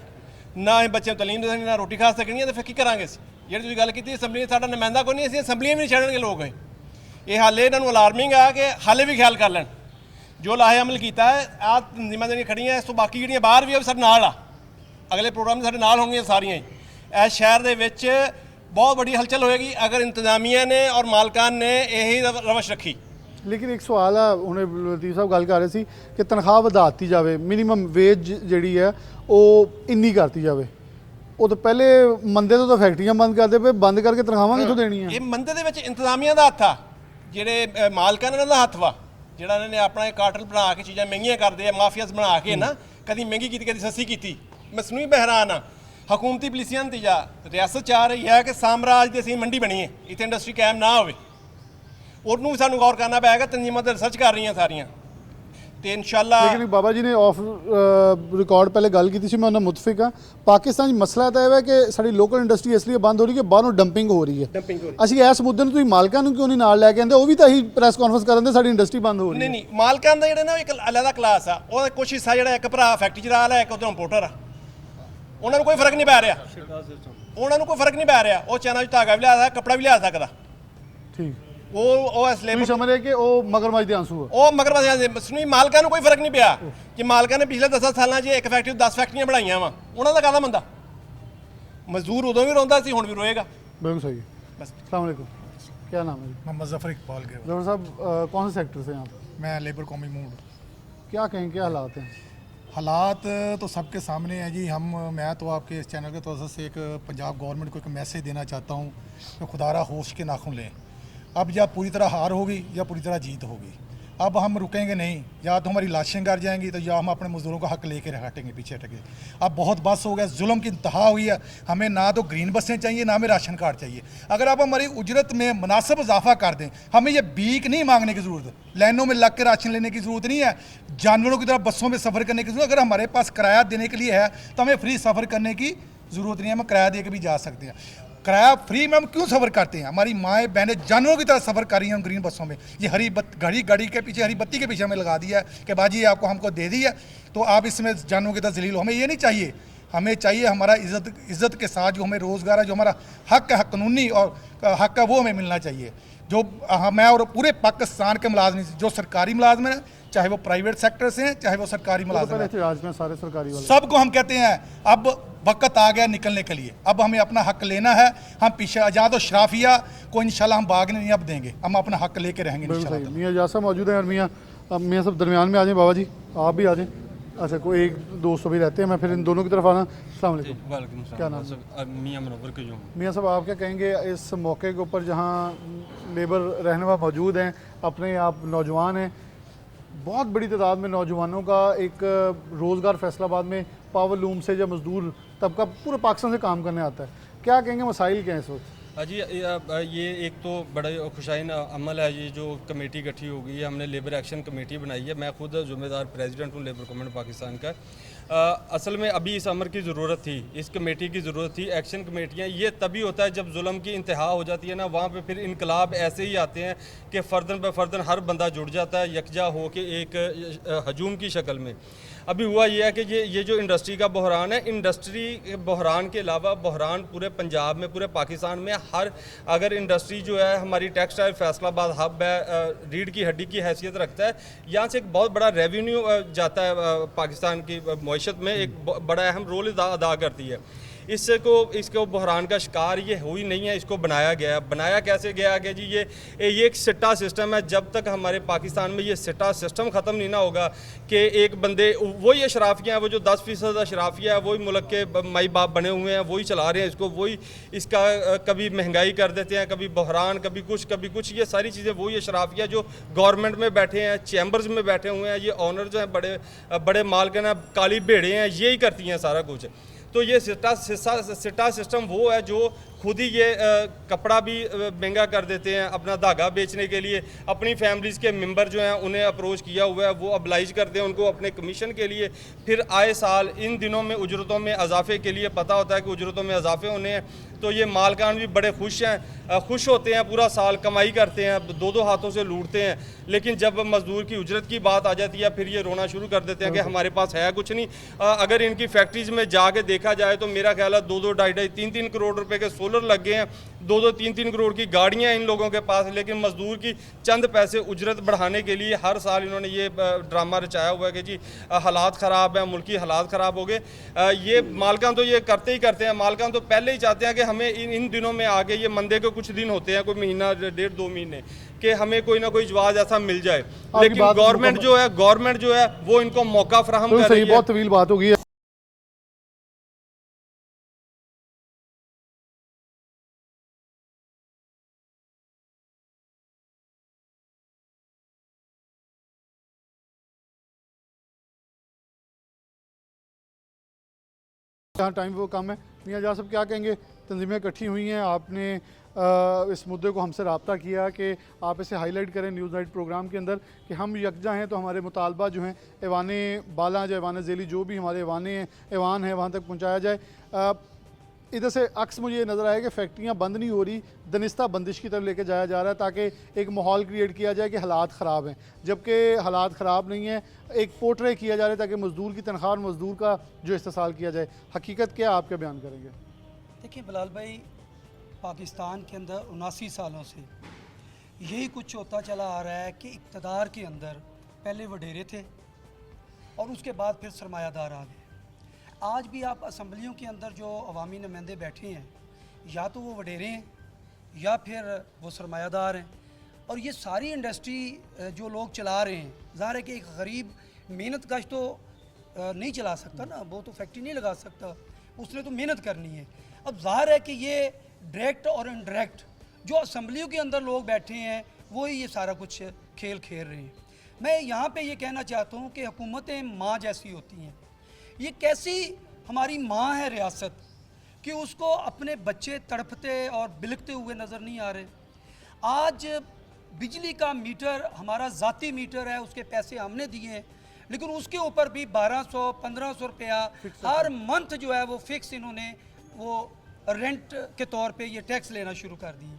ਨਾ ਅਸੀਂ ਬੱਚਿਆਂ ਨੂੰ ਤਾਲੀਮ ਦੇ ਸਕਣੀ, ਨਾ ਰੋਟੀ ਖਾ ਸਕਣੀ ਆ, ਤਾਂ ਫਿਰ ਕੀ ਕਰਾਂਗੇ ਅਸੀਂ? ਜਿਹੜੀ ਤੁਸੀਂ ਗੱਲ ਕੀਤੀ ਅਸੈਂਬਲੀ, ਸਾਡਾ ਨੁਮਾਇੰਦਾ ਕੋਈ ਨਹੀਂ, ਅਸੀਂ ਅਸੈਂਬਲੀਆਂ ਵੀ ਨਹੀਂ ਛੱਡਣਗੇ ਲੋਕ। ਇਹ ਹਾਲੇ ਇਹਨਾਂ ਨੂੰ ਅਲਾਰਮਿੰਗ ਆ ਕਿ ਹਾਲੇ ਵੀ ਖਿਆਲ ਕਰ ਲੈਣ। ਜੋ ਲਾਹੇ ਅਮਲ ਕੀਤਾ ਹੈ, ਆਹ ਤਨਜ਼ੀਮਾਂ ਜਿਹੜੀਆਂ ਖੜੀਆਂ, ਇਸ ਤੋਂ ਬਾਕੀ ਜਿਹੜੀਆਂ ਬਾਹਰ ਵੀ ਆ, ਸਾਡੇ ਨਾਲ ਆ। ਅਗਲੇ ਪ੍ਰੋਗਰਾਮ ਸਾਡੇ ਨਾਲ ਹੋਣਗੀਆਂ ਸਾਰੀਆਂ ਹੀ। ਇਸ ਸ਼ਹਿਰ ਦੇ ਵਿੱਚ ਬਹੁਤ ਵੱਡੀ ਹਲਚਲ ਹੋਏਗੀ ਅਗਰ ਇੰਤਜ਼ਾਮੀਆ ਨੇ ਔਰ ਮਾਲਕਾਨ ਨੇ ਇਹੀ ਰਵਸ਼ ਰੱਖੀ। ਲੇਕਿਨ ਇੱਕ ਸਵਾਲ ਆ, ਹੁਣੇ ਲਤੀਫ ਸਾਹਿਬ ਗੱਲ ਕਰ ਰਹੇ ਸੀ ਕਿ ਤਨਖਾਹ ਵਧਾਤੀ ਜਾਵੇ, ਮਿਨੀਮਮ ਵੇਜ ਜਿਹੜੀ ਹੈ ਉਹ ਇੰਨੀ ਕਰਤੀ ਜਾਵੇ। ਉਹ ਤਾਂ ਪਹਿਲੇ ਮੰਦੇ ਤੋਂ ਤਾਂ ਫੈਕਟਰੀਆਂ ਬੰਦ ਕਰਦੇ ਪਏ, ਬੰਦ ਕਰਕੇ ਤਨਖਾਹਾਂ ਕਿੱਥੋਂ ਦੇਣੀਆਂ? ਇਹ ਮੰਦੇ ਦੇ ਵਿੱਚ ਇੰਤਜ਼ਾਮੀਆ ਦਾ ਹੱਥ ਆ, ਜਿਹੜੇ ਮਾਲਕਾਂ ਨੇ ਦਾ ਹੱਥ ਵਾ, ਜਿਹੜਾ ਇਹਨਾਂ ਨੇ ਆਪਣਾ ਕਾਰਟਲ ਬਣਾ ਕੇ ਚੀਜ਼ਾਂ ਮਹਿੰਗੀਆਂ ਕਰਦੇ ਆ, ਮਾਫੀਆਸ ਬਣਾ ਕੇ ਨਾ, ਕਦੀ ਮਹਿੰਗੀ ਕੀਤੀ ਕਦੀ ਸਸਤੀ ਕੀਤੀ। ਮਸਨੂਈ ਬਹਿਰਾਨ ਆ, ਹਕੂਮਤੀ ਪੋਲੀਸੀਆਂ ਨਤੀਜਾ। ਰਿਆਸਤ ਚਾਹ ਰਹੀ ਹੈ ਕਿ ਸਾਮਰਾਜ ਦੀ ਅਸੀਂ ਮੰਡੀ ਬਣੀਏ, ਇੱਥੇ ਇੰਡਸਟਰੀ ਕਾਇਮ ਨਾ ਹੋਵੇ। ਉਹਨੂੰ ਵੀ ਸਾਨੂੰ ਗੌਰ ਕਰਨਾ ਪਏਗਾ। ਤਨਜ਼ੀਮਾਂ ਤੇ ਰਿਸਰਚ ਕਰ ਰਹੀਆਂ ਸਾਰੀਆਂ, ਤੇ ਇਨਸ਼ਾਅੱਲਾ। ਲੇਕਿਨ ਬਾਬਾ ਜੀ ਨੇ ਆਫ ਰਿਕਾਰਡ ਪਹਿਲੇ ਗੱਲ ਕੀਤੀ ਸੀ, ਮੈਂ ਉਹਨਾਂ ਮੁਤਫਿਕ ਹਾਂ। ਪਾਕਿਸਤਾਨ 'ਚ ਮਸਲਾ ਤਾਂ ਇਹ ਹੈ ਕਿ ਸਾਡੀ ਲੋਕਲ ਇੰਡਸਟਰੀ ਇਸ ਲਈ ਬੰਦ ਹੋ ਰਹੀ ਕਿ ਬਾਹਰੋਂ ਡੰਪਿੰਗ ਹੋ ਰਹੀ ਹੈ। ਅਸੀਂ ਇਸ ਮੁੱਦੇ ਨੂੰ ਤੁਸੀਂ ਮਾਲਕਾਂ ਨੂੰ ਕਿਉਂ ਨਹੀਂ ਨਾਲ ਲੈ ਕੇ ਆਉਂਦੇ? ਉਹ ਵੀ ਤਾਂ ਇਹੀ ਪ੍ਰੈਸ ਕਾਨਫਰੰਸ ਕਰਨ ਦੇ ਸਾਡੀ ਇੰਡਸਟਰੀ ਬੰਦ ਹੋ ਰਹੀ ਹੈ। ਨਹੀਂ ਮਾਲਕਾਂ ਦਾ ਜਿਹੜਾ ਨਾ ਇੱਕ ਅਲੱਗਾ ਕਲਾਸ ਆ, ਉਹਦਾ ਕੁਛ ਹਿੱਸਾ ਜਿਹੜਾ ਇੱਕ ਭਰਾ ਫੈਕਟਰੀ ਚਲਾ ਰਿਹਾ, ਇੱਕ ਉਧਰੋਂ ਇੰਪੋਰਟਰ ਆ। ਉਹਨਾਂ ਨੂੰ ਕੋਈ ਫਰਕ ਨਹੀਂ ਪੈ ਰਿਹਾ, ਉਹ ਚਾਈਨਾ 'ਚ ਧਾਗਾ ਵੀ ਲਿਆ ਸਕਦਾ, ਕੱਪੜਾ ਵੀ ਲਿਆ ਸਕਦਾ। ਠੀਕ, ਉਹ ਇਸ ਤੁਸੀਂ ਲੇਬਰ ਸਮਝ ਰਹੇ ਕਿ ਉਹ ਮਗਰਮੱਛ ਦੇ ਆਂਸੂ ਆ। ਉਹ ਮਗਰ ਮਾਲਕਾਂ ਨੂੰ ਕੋਈ ਫਰਕ ਨਹੀਂ ਪਿਆ ਕਿ ਮਾਲਕਾਂ ਨੇ ਪਿਛਲੇ 10 ਸਾਲਾਂ 'ਚ ਇੱਕ ਫੈਕਟਰੀ 10 ਫੈਕਟਰੀਆਂ ਬਣਾਈਆਂ ਵਾ। ਉਹਨਾਂ ਦਾ ਕਾਹਦਾ ਮੰਦਾ? ਮਜ਼ਦੂਰ ਉਦੋਂ ਵੀ ਰੋਂਦਾ ਸੀ, ਹੁਣ ਵੀ ਰੋਏਗਾ। बिल्कुल सही है। बस। अस्सलाम वालेकुम, क्या नाम है जी? मोहम्मद ज़फ़र इकबाल के। जफर साहब कौन से सेक्टर से हैं आप? मैं लेबर कौमी मूड। क्या कहें, क्या हालात हैं? हालात तो सबके सामने हैं जी। मैं तो आपके इस चैनल के तौर से एक पंजाब गवर्नमेंट को एक मैसेज देना चाहता हूँ कि खुदारा होश के नाखुन लें। अब या पूरी तरह हार होगी या पूरी तरह जीत होगी। अब हम रुकेंगे नहीं, या तो हमारी लाशें गर जाएंगी, तो या हम अपने मजदूरों का हक लेकर हटेंगे, पीछे हटेंगे। अब बहुत बस हो गया, जुल्म की इंतहा हुई है। हमें ना तो ग्रीन बसें चाहिए, ना हमें राशन कार्ड चाहिए। अगर आप हमारी उजरत में मुनासिब इजाफा कर दें, हमें ये भीख नहीं मांगने की ज़रूरत, लाइनों में लग के राशन लेने की ज़रूरत नहीं है, जानवरों की तरह बसों में सफ़र करने की ज़रूरत। अगर हमारे पास किराया देने के लिए है तो हमें फ्री सफ़र करने की ज़रूरत नहीं है, हम किराया दे के भी जा सकते हैं। किराया फ्री में हम क्यों सफ़र करते हैं? हमारी माएँ बहनें जानवरों की तरह सफ़र कर रही हैं ग्रीन बसों में। ये घड़ी के पीछे, हरी बत्ती के पीछे हमें लगा दिया है कि बाजी आपको हमको दे दी है तो आप इसमें जानवरों की तरह जलील हो। हमें ये नहीं चाहिए। हमें चाहिए हमारा इज़्ज़त के साथ जो हमें रोज़गार है, जो हमारा हक है, कानूनी और हक है, वो हमें मिलना चाहिए। जो मैं और पूरे पाकिस्तान के मुलाजमी, जो सरकारी मुलाजम हैं, चाहे वो प्राइवेट सेक्टर से हैं, चाहे वो सरकारी मुलाजम हैं, आज में सारे सरकारी वाले सबको हम कहते हैं अब वक्त आ गया निकलने के लिए। अब हमें अपना हक लेना है। हम पीछे जहाँ तो शराफिया को इंशाल्लाह हम भागने नहीं अब देंगे, हम अपना हक लेके रहेंगे इंशाल्लाह। मियाँ जासा मौजूद हैं और मियाँ सब दरमियान में आ जाएं। बाबा जी आप भी आ जाएं। अच्छा, कोई एक दोस्त भी रहते हैं, मैं फिर इन दोनों की तरफ आना। अस्सलाम वालेकुम। वालेकुम क्या नाम है? मियाँ मनोवर के जो मियाँ साहब आप क्या कहेंगे इस मौके के ऊपर जहाँ लेबर रहनुमा मौजूद हैं, अपने आप नौजवान हैं, बहुत बड़ी तादाद में नौजवानों का एक रोज़गार फैसलाबाद में पावर लूम से जब मजदूर तबका पूरे पाकिस्तान से काम करने आता है, क्या कहेंगे मसाइल क्या हैं इस वक्त? जी ये एक तो बड़ा खुशाइन अमल है, ये जो कमेटी गठी हो गई है, हमने लेबर एक्शन कमेटी बनाई है। मैं खुद ज़िम्मेदार प्रेसिडेंट हूँ लेबर कमेटी पाकिस्तान का। असल में अभी इस अमर की ज़रूरत थी, इस कमेटी की ज़रूरत थी। एक्शन कमेटियाँ ये तभी होता है जब जुल्म की इंतहा हो जाती है ना, वहाँ पे फिर इनकलाब ऐसे ही आते हैं कि फ़र्दन ब फ़र्दन हर बंदा जुड़ जाता है यकजा हो के एक हजूम की शक्ल में। अभी हुआ ये है कि ये जो इंडस्ट्री का बहरान है, इंडस्ट्री बहरान के अलावा बहरान पूरे पंजाब में, पूरे पाकिस्तान में हर, अगर इंडस्ट्री जो है हमारी टेक्सटाइल फैसलाबाद हब है, रीढ़ की हड्डी की हैसियत रखता है। यहाँ से एक बहुत बड़ा रेवेन्यू जाता है पाकिस्तान की मईशत में, एक बड़ा अहम रोल अदा करती है। इसको बहरान का शिकार ये हुई नहीं है, इसको बनाया गया है। बनाया कैसे गया कि जी ये एक सिट्टा सिस्टम है। जब तक हमारे पाकिस्तान में ये सिट्टा सिस्टम ख़त्म नहीं ना होगा कि एक बंदे वही अशराफिया हैं, वो जो 10% अशराफिया है, वही मुल्क के माई बाप बने हुए हैं, वही चला रहे हैं इसको, वही इसका कभी महंगाई कर देते हैं, कभी बहरान, कभी कुछ, ये सारी चीज़ें वही अशराफिया जो गवर्नमेंट में बैठे हैं, चैम्बर्स में बैठे हुए हैं, ये ऑनर जो हैं बड़े मालकिन हैं, काली भेड़ें हैं, यही करती हैं सारा कुछ। तो ये सिट्टा सिस्टम वो है जो खुद ही ये कपड़ा भी महंगा कर देते हैं अपना धागा बेचने के लिए। अपनी फैमिलीज़ के मेंबर जो हैं उन्हें अप्रोच किया हुआ है, वो अब्लाइज करते हैं उनको अपने कमीशन के लिए। फिर आए साल इन दिनों में उजरतों में इजाफे के लिए पता होता है कि उजरतों में इजाफे होने हैं, तो ये मालकान भी बड़े खुश हैं, खुश होते हैं, पूरा साल कमाई करते हैं, दो हाथों से लूटते हैं। लेकिन जब मजदूर की उजरत की बात आ जाती है फिर ये रोना शुरू कर देते हैं कि हमारे पास है कुछ नहीं। अगर इनकी फैक्ट्रीज़ में जाके देखा जाए तो मेरा ख्याल है 2-2, 2.5-2, 3-3 करोड़ रुपए के सोलर लग गए हैं, 2-2, 3-3 करोड़ की गाड़ियां इन लोगों के पास। लेकिन मजदूर की चंद पैसे उजरत बढ़ाने के लिए हर साल इन्होंने ये ड्रामा रचाया हुआ है कि जी हालात ख़राब हैं, मुल्की हालात ख़राब हो गए। ये मालकान तो ये करते ही करते हैं, मालकान तो पहले ही चाहते हैं कि हमें इन दिनों में आगे ये मंदे के कुछ दिन होते हैं, कोई महीना 1.5-2 महीने कि हमें कोई ना कोई जवाब ऐसा मिल जाए। लेकिन गवर्नमेंट जो है वो इनको मौका फराहम कर रही है। बहुत तवील बात होगी। जहाँ टाइम वो कम है, मियाँ जा सब क्या कहेंगे? तंजीमें इकट्ठी हुई हैं, आपने इस मुद्दे को हमसे रब्ता किया कि आप इसे हाईलाइट करें न्यूज़ नाइट प्रोग्राम के अंदर कि हम यकजा हैं, तो हमारे मुतालबा जो हैं ऐवान बाला जो ऐवान ज़ेली जो भी हमारे ऐवान हैं वहाँ तक पहुँचाया जाए। इधर से अक्स मुझे ये नज़र आया कि फैक्ट्रियाँ बंद नहीं हो रही, दनिस्ता बंदिश की तरफ लेके जाया जा रहा है ताकि एक माहौल क्रिएट किया जाए कि हालात ख़राब हैं, जबकि हालात ख़राब नहीं है। एक पोर्ट्रे किया जा रहा है ताकि मज़दूर की तनख्वाह और मज़दूर का जो इस्तेसाल किया जाए। हकीकत क्या आप क्या बयान करेंगे? देखिए बिलाल भाई, पाकिस्तान के अंदर 79 सालों से यही कुछ होता चला आ रहा है कि इक़्तिदार के अंदर पहले वडेरे थे और उसके बाद फिर सरमायादार आ गए। आज भी आप असम्बलियों के अंदर जो अवामी नुमाइंदे बैठे हैं, या तो वो वडेरे हैं या फिर वो सरमायादार हैं। और ये सारी इंडस्ट्री जो लोग चला रहे हैं, ज़ाहिर है कि एक गरीब मेहनत कश तो नहीं चला सकता ना, वो तो फैक्ट्री नहीं लगा सकता, उसने तो मेहनत करनी है। अब ज़ाहिर है कि ये डायरेक्ट और इनडायरेक्ट जो असम्बलियों के अंदर लोग बैठे हैं वही ये सारा कुछ खेल खेल रहे हैं। मैं यहाँ पे ये कहना चाहता हूँ कि हुकूमतें माँ जैसी होती हैं। ये कैसी हमारी माँ है रियासत कि उसको अपने बच्चे तड़पते और बिलखते हुए नज़र नहीं आ रहे। आज बिजली का मीटर हमारा ज़ाती मीटर है, उसके पैसे हमने दिए हैं, लेकिन उसके ऊपर भी 1200-1500 रुपया हर मंथ जो है वो फिक्स इन्होंने वो रेंट के तौर पे ये टैक्स लेना शुरू कर दिए।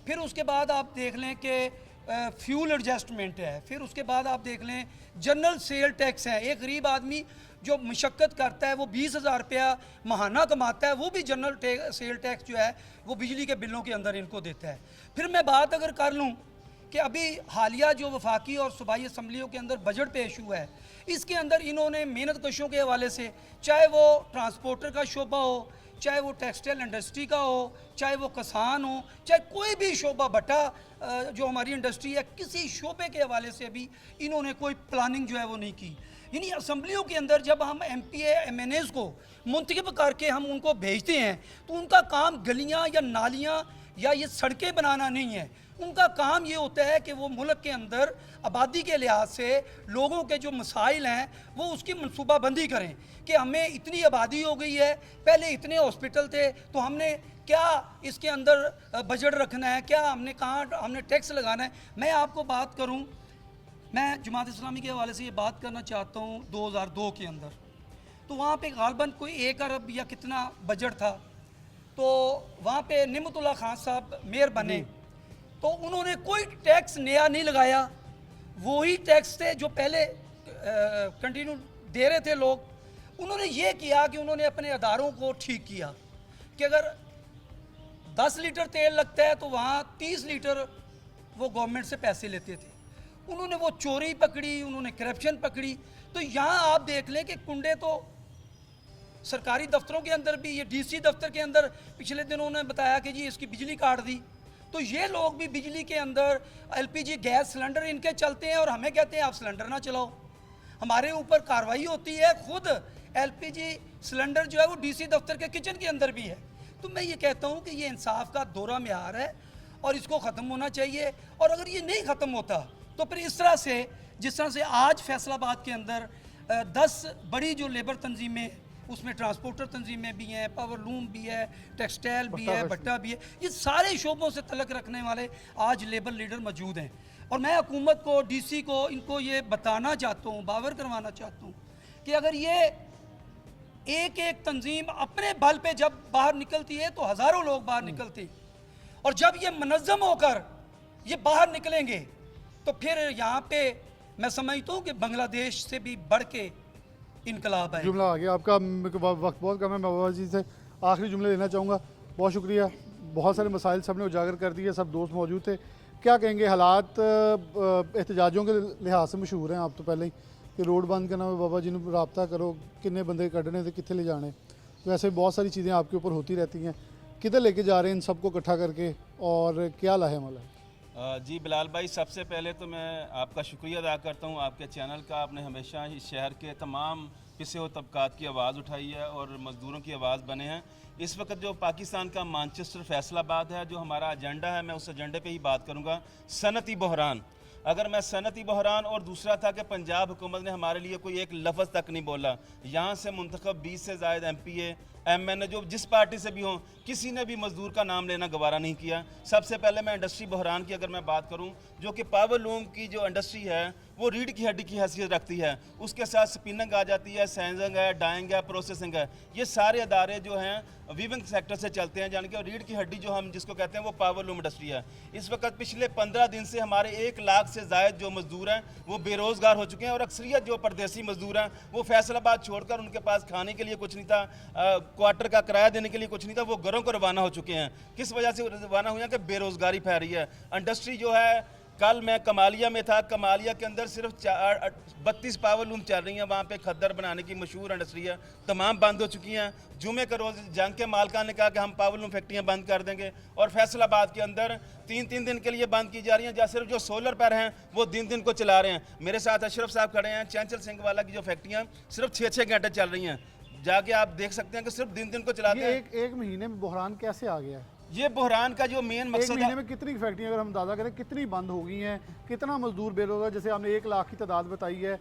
फिर उसके बाद आप देख लें कि फ्यूल एडजस्टमेंट है, फिर उसके बाद आप देख लें जनरल सेल टैक्स है। एक गरीब आदमी जो मशक्क़त करता है वो 20,000 रुपया माहाना कमाता है, वो भी जनरल सेल टैक्स जो है वो बिजली के बिलों के अंदर इनको देता है। फिर मैं बात अगर कर लूँ कि अभी हालिया जो वफाकी और सूबाई असम्बलियों के अंदर बजट पेश हुआ है, इसके अंदर इन्होंने मेहनत कशों के हवाले से, चाहे वो ट्रांसपोर्टर का शोबा हो, चाहे वो टेक्सटाइल इंडस्ट्री का हो, चाहे वो किसान हो, चाहे कोई भी शोबा भट्टा जो हमारी इंडस्ट्री है, किसी शोबे के हवाले से भी इन्होंने कोई प्लानिंग जो है वो नहीं की। यानी असम्बलियों के अंदर जब हम MPA MNAs को मुंतखब करके हम उनको भेजते हैं तो उनका काम गलियां या नालियां या ये सड़कें बनाना नहीं है। उनका काम ये होता है कि वो मुल्क के अंदर आबादी के लिहाज से लोगों के जो मसाइल हैं वो उसकी मनसूबाबंदी करें कि हमें इतनी आबादी हो गई है, पहले इतने हॉस्पिटल थे तो हमने क्या इसके अंदर बजट रखना है, क्या हमने कहाँ हमने टैक्स लगाना है। मैं आपको बात करूँ, मैं जमात इस्लामी के हवाले से ये बात करना चाहता हूँ 2002 के अंदर, तो वहाँ पे गालबन कोई 1 अरब या कितना बजट था। तो वहाँ पे निमतुल्लाह खान साहब मेयर बने तो उन्होंने कोई टैक्स नया नहीं लगाया, वही टैक्स थे जो पहले कंटिन्यू दे रहे थे लोग। उन्होंने ये किया कि उन्होंने अपने अदारों को ठीक किया कि अगर 10 लीटर तेल लगता है तो वहाँ 30 लीटर वो गवर्नमेंट से पैसे लेते थे। उन्होंने वो चोरी पकड़ी, उन्होंने करप्शन पकड़ी। तो यहाँ आप देख लें कि कुंडे तो सरकारी दफ्तरों के अंदर भी, ये डीसी दफ्तर के अंदर पिछले दिनों उन्होंने बताया कि जी इसकी बिजली काट दी। तो ये लोग भी बिजली के अंदर एलपीजी गैस सिलेंडर इनके चलते हैं और हमें कहते हैं आप सिलेंडर ना चलाओ। हमारे ऊपर कार्रवाई होती है, खुद एलपीजी सिलेंडर जो है वो डीसी दफ्तर के किचन के अंदर भी है। तो मैं ये कहता हूँ कि ये इंसाफ का दोहरा म्यार है और इसको ख़त्म होना चाहिए। और अगर ये नहीं ख़त्म होता तो फिर इस तरह से, जिस तरह से आज फैसलाबाद के अंदर 10 बड़ी जो लेबर तंजीमें, उसमें ट्रांसपोर्टर तंजीमें भी हैं, पावर लूम भी है, टेक्सटाइल भी है, भट्टा भी है, ये सारे शोबों से तलक रखने वाले आज लेबर लीडर मौजूद हैं। और मैं हुकूमत को, डीसी को, इनको ये बताना चाहता हूँ, बावर करवाना चाहता हूँ कि अगर ये एक एक तंजीम अपने बल पे जब बाहर निकलती है तो हज़ारों लोग बाहर निकलते, और जब ये मुनज़्ज़म होकर ये बाहर निकलेंगे तो फिर यहाँ पे मैं समझता हूँ कि बांग्लादेश से भी बढ़ के इनकलाब है। जुमला आ गया आपका, वक्त बहुत कम है। मैं बाबा जी से आखिरी जुमले लेना चाहूँगा। बहुत शुक्रिया, बहुत सारे मसाइल सब ने उजागर कर दिए, सब दोस्त मौजूद थे। क्या कहेंगे, हालात एहतजाजों के लिहाज से मशहूर हैं आप तो पहले ही कि रोड बंद करना, बाबा जी ने रबता करो, किन्ने बंदे कड्ढने थे, कितने ले जाने, वैसे बहुत सारी चीज़ें आपके ऊपर होती रहती हैं। किधर लेके जा रहे हैं इन सबको इकट्ठा करके और क्या लाहेमल है? जी बिलाल भाई, सबसे पहले तो मैं आपका शुक्रिया अदा करता हूँ आपके चैनल का। आपने हमेशा इस शहर के तमाम पिसे हुए तबकात की आवाज़ उठाई है और मज़दूरों की आवाज़ बने हैं। इस वक्त जो पाकिस्तान का मानचेस्टर फैसलाबाद है, जो हमारा एजेंडा है, मैं उस एजेंडे पे ही बात करूँगा। सनती बहरान, अगर मैं सनती बहरान, और दूसरा था कि पंजाब हुकूमत ने हमारे लिए कोई एक लफ्ज़ तक नहीं बोला। यहाँ से मुंतखब 20 से ज़ायद MPA MNA जो जिस पार्टी से भी हों, किसी ने भी मज़दूर का नाम लेना गवारा नहीं किया। सबसे पहले मैं इंडस्ट्री बहरान की अगर मैं बात करूं, जो कि पावर लूम की जो इंडस्ट्री है वो रीढ़ की हड्डी की हैसियत रखती है। उसके साथ स्पिनिंग आ जाती है, सैंजिंग है, डाइंग है, प्रोसेसिंग है। ये सारे अदारे जो हैं वीविंग सेक्टर से चलते हैं, यानी कि रीढ़ की हड्डी जो हम जिसको कहते हैं वो पावर लूम इंडस्ट्री है। इस वक्त पिछले 15 दिन से हमारे 1 लाख से ज़ायद जो मज़दूर हैं वो बेरोज़गार हो चुके हैं, और अक्सरियत जो परदेसी मज़दूर हैं वो फैसलाबाद छोड़कर, उनके पास खाने के लिए कुछ नहीं था, क्वार्टर का किराया देने के लिए कुछ नहीं था, वो घरों को रवाना हो चुके हैं। किस वजह से रवाना हुए हैं कि बेरोज़गारी फैल रही है। इंडस्ट्री जो है, कल मैं कमालिया में था, कमालिया के अंदर सिर्फ 32 पावर लूम चल रही हैं, वहाँ पे खद्दर बनाने की मशहूर इंडस्ट्री है, तमाम बंद हो चुकी हैं। जुमे के रोज़ जंग के मालिकान ने कहा कि हम पावर लूम फैक्ट्रियाँ बंद कर देंगे, और फैसलाबाद के अंदर 3-3 दिन के लिए बंद की जा रही हैं। या सिर्फ जो सोलर पैर हैं वो दिन को चला रहे हैं। मेरे साथ अशरफ साहब खड़े हैं, चंचल सिंह वाला की जो फैक्ट्रियाँ सिर्फ 6-6 घंटे चल रही हैं, जाके आप देख सकते हैं कि सिर्फ दिन को चलाते हैं। एक महीने में बहरान कैसे आ गया है? ये बहरान का जो मेन एक मकसद महीने है, में कितनी फैक्ट्रियां, अगर हम अंदाजा करें कितनी बंद हो गई हैं, कितना मजदूर बेरोजगार, जैसे आपने 1 लाख की तादाद बताई है,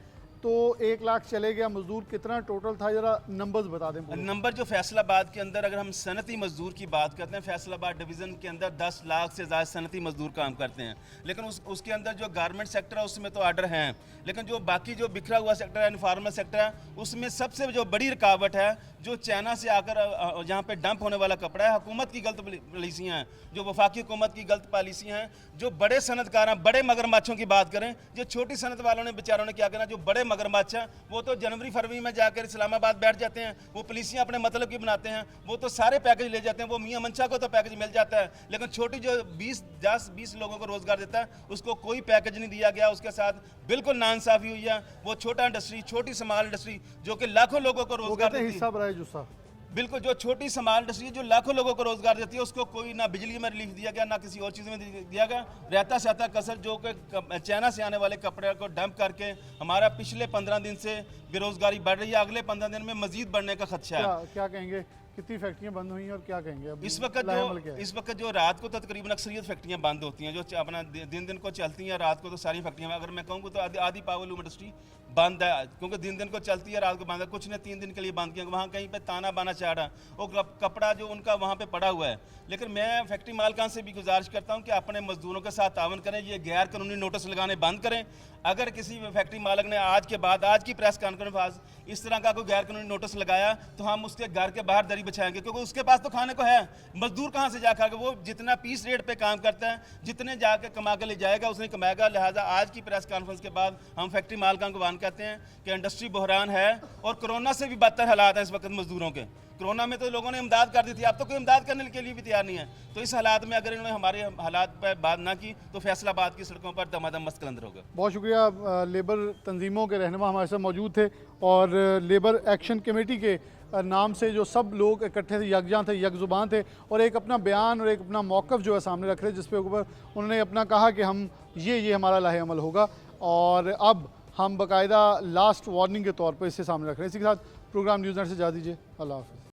तो 1 लाख चले गया, मजदूर कितना टोटल था, जरा नंबर्स बता दें पूरे। नंबर जो फैसलाबाद के अंदर अगर हम सनती मजदूर की बात करते हैं, फैसलाबाद डिवीज़न के अंदर 10 लाख से ज़्यादा सनती मजदूर काम करते हैं। लेकिन उसके अंदर जो गारमेंट सेक्टर है उसमें तो आर्डर हैं, लेकिन जो बाकी जो बिखरा हुआ सेक्टर है, इनफॉर्मल सेक्टर है, उसमें सबसे जो बड़ी रुकावट है जो चाइना से आकर जहाँ पे डंप होने वाला कपड़ा है, हुकूमत की गलत पॉलिसियाँ हैं, जो वफाकी हुकूमत की गलत पॉलिसियाँ हैं। जो बड़े सनतकार हैं, बड़े मगरमच्छों की बात करें, जो छोटी सनत वालों ने बेचारों ने क्या करना, जो बड़े मगरमच्छ हैं वो तो जनवरी-फरवरी में जाकर इस्लामाबाद बैठ जाते हैं, वो पॉलिसियाँ अपने मतलब की बनाते हैं, वो तो सारे पैकेज ले जाते हैं, वो मियाँ मंशा को तो पैकेज मिल जाता है, लेकिन छोटी जो 20 लोगों को रोज़गार देता है उसको कोई पैकेज नहीं दिया गया। उसके साथ बिल्कुल नाइंसाफ़ी हुई है। वो छोटा इंडस्ट्री, छोटी स्मॉल इंडस्ट्री जो कि लाखों लोगों को रोज़गार देती है, बिल्कुल जो छोटी स्मॉल इंडस्ट्री जो लाखों लोगों को रोज़गार देती है, उसको कोई ना बिजली में रिलीफ दिया गया, ना किसी और चीज़ में दिया गया। रहता सहता कसर जो कि चाइना से आने वाले कपड़े को डंप करके हमारा पिछले 15 दिन से बेरोज़गारी बढ़ रही है, अगले 15 दिन में मजीद बढ़ने का खदशा है। क्या कहेंगे, कितनी फैक्ट्रियां बंद हुई हैं और क्या कहेंगे अब इस वक्त जो रात को तो तकरीबन अक्सरियत फैक्ट्रियां बंद होती हैं, जो अपना दिन को चलती हैं, रात को तो सारी फैक्ट्रियां, अगर मैं कहूँ तो आधी पावर लूम इंडस्ट्री बंद है, क्योंकि दिन को चलती है, रात को बंद है। कुछ ने 3 दिन के लिए बंद किया, वहाँ कहीं पे ताना बाना चाह रहा, वो कपड़ा जो उनका वहाँ पे पड़ा हुआ है। लेकिन मैं फैक्ट्री मालकान से भी गुजारिश करता हूँ कि अपने मजदूरों के साथ तावन करें, ये गैर कानूनी नोटिस लगाने बंद करें। अगर किसी फैक्ट्री मालिक ने आज के बाद, आज की प्रेस कॉन्फ्रेंस आज इस तरह का कोई गैर कानूनी नोटिस लगाया तो हम उसके घर के बाहर दरी बिछाएंगे, क्योंकि उसके पास तो खाने को है। मजदूर कहाँ से जा खाएगा? वो जितना पीस रेट पे काम करता है, जितने जाके कमा के ले जाएगा उसने कमाएगा। लिहाजा आज की प्रेस कॉन्फ्रेंस के बाद हम फैक्ट्री मालिकान को वार्न कहते हैं कि इंडस्ट्री बहरान है और कोरोना से भी बदतर हालात हैं इस वक्त मजदूरों के, कोरोना में तो लोगों ने इमदाद कर दी थी, अब तो कोई इमदाद करने के लिए भी तैयार नहीं है। तो इस हालात में अगर इन्होंने हमारे हालात पर बात ना की तो फैसलाबाद की सड़कों पर दमादम मस्त कलंदर होगा। बहुत शुक्रिया। लेबर तंजीमों के रहनुमा हमारे साथ मौजूद थे और लेबर एक्शन कमेटी के नाम से जो सब लोग इकट्ठे थे, यकजां थे, यकजुबान थे और एक अपना बयान और एक अपना मौक़िफ़ जो है सामने रख रहे, जिस पे ऊपर उन्होंने अपना कहा कि हम ये हमारा लाहे अमल होगा और अब हम बाकायदा लास्ट वार्निंग के तौर पर इसे सामने रख रहे हैं। इसी के साथ प्रोग्राम न्यूज़ नेट से जा दीजिए। अल्लाह हाफ़िज़।